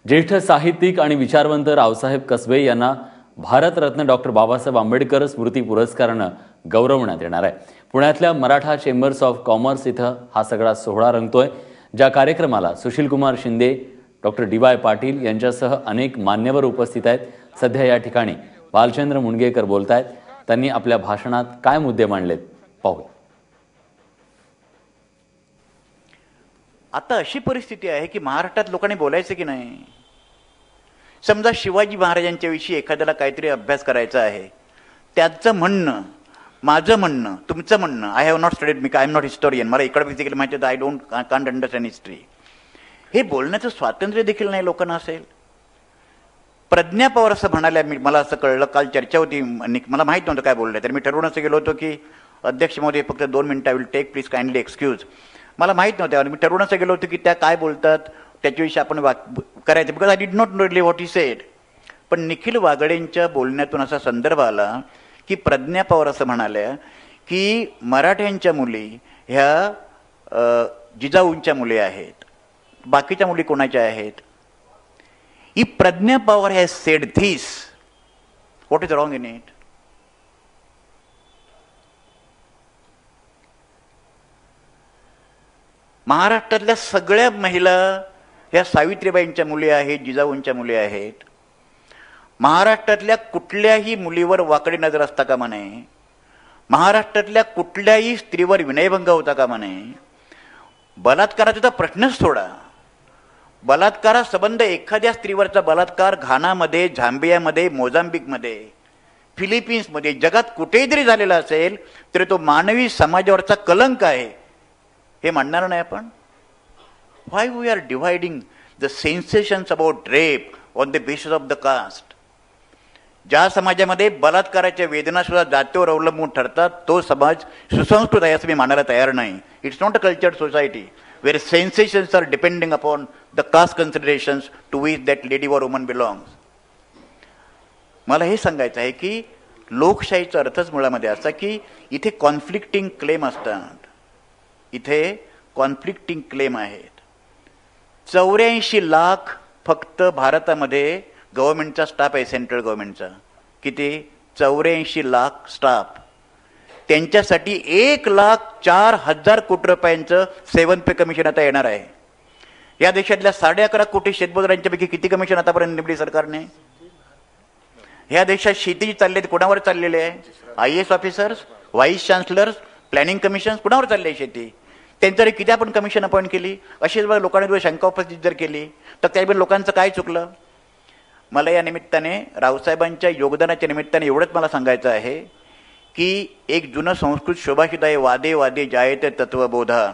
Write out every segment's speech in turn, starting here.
ज्येष्ठ साहित्यिक आणि विचारवंत रावसाहेब कसबे यांना भारतरत्न डॉक्टर बाबासाहेब आंबेडकर स्मृती पुरस्कारानं गौरवण्यात येणार आहे. पुण्यातल्या मराठा चेंबर्स ऑफ कॉमर्स इथं हा सगळा सोहळा रंगतोय. ज्या कार्यक्रमाला सुशीलकुमार शिंदे, डॉक्टर डी.वाय. पाटील यांच्यासह अनेक मान्यवर उपस्थित आहेत. सध्या या ठिकाणी भालचंद्र मुणगेकर बोलत आहेत. त्यांनी आपल्या भाषणात काय मुद्दे मांडलेत पाहू. आता अशी परिस्थिती आहे की महाराष्ट्रात लोकांनी बोलायचं की नाही. समजा शिवाजी महाराजांच्या विषयी एखाद्याला काहीतरी अभ्यास करायचा आहे, त्याचं म्हणणं, माझं म्हणणं, तुमचं म्हणणं, I have not studied, I am not historian, मला इकडे बेसिकली माहिती आहे, आय कांट अंडरस्टँड हिस्ट्री, हे बोलण्याचं स्वातंत्र्य देखील नाही लोकांना असेल. प्रज्ञा पवार असं म्हणाल्या, मला असं कळलं, काल चर्चा होती, मला माहीत नव्हतं काय बोललं, तर मी ठरवून असं गेलो होतो की अध्यक्ष महोदय फक्त 2 मिनिटं, I will take, please kindly excuse. मला माहीत नव्हतं आणि मी ठरवून असं गेलो होतो की त्या काय बोलतात त्याच्याविषयी आपण करायचं, because I did not know really what he said. पण निखिल वागडेंच्या बोलण्यातून असा संदर्भ आला की प्रज्ञा पवार असं म्हणाल्या की मराठ्यांच्या मुली ह्या जिजाऊंच्या मुली आहेत, बाकीच्या मुली कोणाच्या आहेत. ही Pragya Pawar has said this, what is wrong in it? महाराष्ट्रातल्या सगळ्या महिला ह्या सावित्रीबाईंच्या मुली आहेत, जिजाऊंच्या मुली आहेत. महाराष्ट्रातल्या कुठल्याही मुलीवर वाकडी नजर असता कामा नये. महाराष्ट्रातल्या कुठल्याही स्त्रीवर विनयभंग होता कामा नये. बलात्काराचा तर प्रश्नच सोडा. बलात्कारासंबंध एखाद्या स्त्रीवरचा बलात्कार घानामध्ये, झांबियामध्ये, मोझांबिकमध्ये, फिलिपिन्समध्ये, जगात कुठेही जरी झालेला असेल तरी तो मानवी समाजावरचा कलंक आहे हे मानणार नाही आपण. Why we are dividing the sensations about rape on the basis of the caste? ज्या समाजामध्ये बलात्काराच्या वेदना सुद्धा जातीवर अवलंबून ठरतात तो समाज सुसंस्कृत आहे असं मी मानायला तयार नाही. It's not a cultured society where sensations are depending upon the caste considerations to which that lady or woman belongs. मला हे सांगायचं आहे की लोकशाहीचा अर्थच मुळामध्ये असा की इथे कॉन्फ्लिक्टिंग क्लेम असतात. इथे कॉन्फ्लिक्टिंग क्लेम आहेत. 84 लाख फक्त भारतामध्ये गव्हर्नमेंटचा स्टाफ आहे, सेंट्रल गव्हर्नमेंटचा. किती? 84 लाख स्टाफ. त्यांच्यासाठी 1,04,000 कोटी रुपयांचं 7th पे कमिशन आता येणार आहे. या देशातल्या 11.5 कोटी शेतमजुरांच्यापैकी किती कमिशन आतापर्यंत निवडली सरकारने? ह्या देशात शेती चालली कोणावर चाललेले आहे? IAS officers, vice chancellors, planning commission कुणावर चालली आहे शेती? त्यांच्याकडे किती आपण कमिशन अपॉइंट केली? अशीच बघा लोकांनी शंका उपस्थित जर केली तर त्यावेळी लोकांचं काय चुकलं? मला या निमित्ताने रावसाहेबांच्या योगदानाच्या निमित्ताने एवढंच मला सांगायचं आहे की एक जुनं संस्कृत शोभाषित आहे, वादे वादे जायते तत्वबोधा.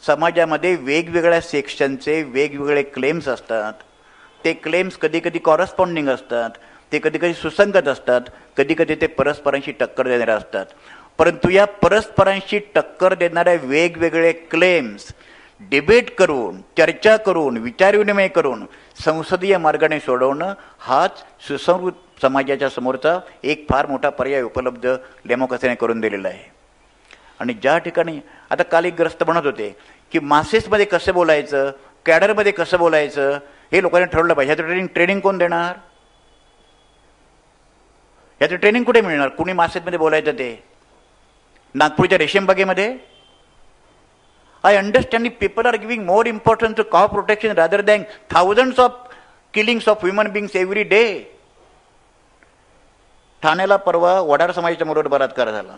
समाजामध्ये वेगवेगळ्या सेक्शनचे वेगवेगळे क्लेम्स असतात. ते क्लेम्स कधी कधी कॉरस्पॉन्डिंग असतात, ते कधी कधी सुसंगत असतात, कधी कधी ते परस्परांशी टक्कर देणारे असतात. परंतु या परस्परांशी टक्कर देणाऱ्या वेगवेगळे क्लेम्स डिबेट करून, चर्चा करून, विचारविनिमय करून संसदीय मार्गाने सोडवणं हाच सुसंस्कृत समाजाच्या समोरचा एक फार मोठा पर्याय उपलब्ध डेमोक्रेसीने करून दिलेला आहे. आणि ज्या ठिकाणी आता काल एक ग्रस्त म्हणत होते की मासेसमध्ये कसं बोलायचं, कॅडरमध्ये कसं बोलायचं हे लोकांनी ठरवलं पाहिजे. ह्याचं ट्रेनिंग कोण देणार? ह्याचं ट्रेनिंग कुठे मिळणार? कुणी मासेसमध्ये बोलायचं ते? नागपूरच्या रेशीमबागेमध्ये? I understand people are giving more importance to cow protection rather than thousands of killings of human beings every डे. ठाण्याला परवा वडार समाजाच्या बरोबर बलात्कार झाला.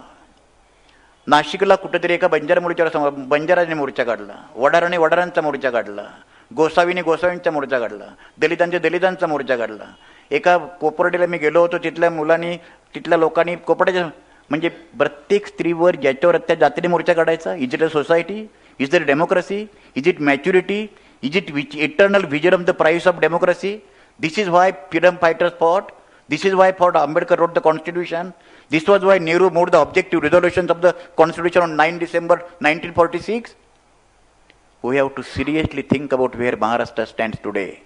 नाशिकला कुठेतरी एका बंजारा मोर्चावर बंजाराने मोर्चा काढला, वडाराने वडारांचा मोर्चा काढला, गोसावीने गोसावींचा मोर्चा काढला, दलितांचा मोर्चा काढला. एका कोपर्डीला मी गेलो होतो, तिथल्या मुलांनी, तिथल्या लोकांनी कोपर्ड्याच्या म्हणजे प्रत्येक स्त्रीवर ज्याच्यावर त्या जातीने मोर्चा काढायचा. Is it a society? Is it democracy? Is it maturity? Is it eternal vision of the price of democracy? This is why freedom fighters fought. This is why Ambedkar wrote the Constitution. This was why Nehru moved the objective resolutions of the Constitution on 9 December 1946. We have to seriously think about where Maharashtra stands today.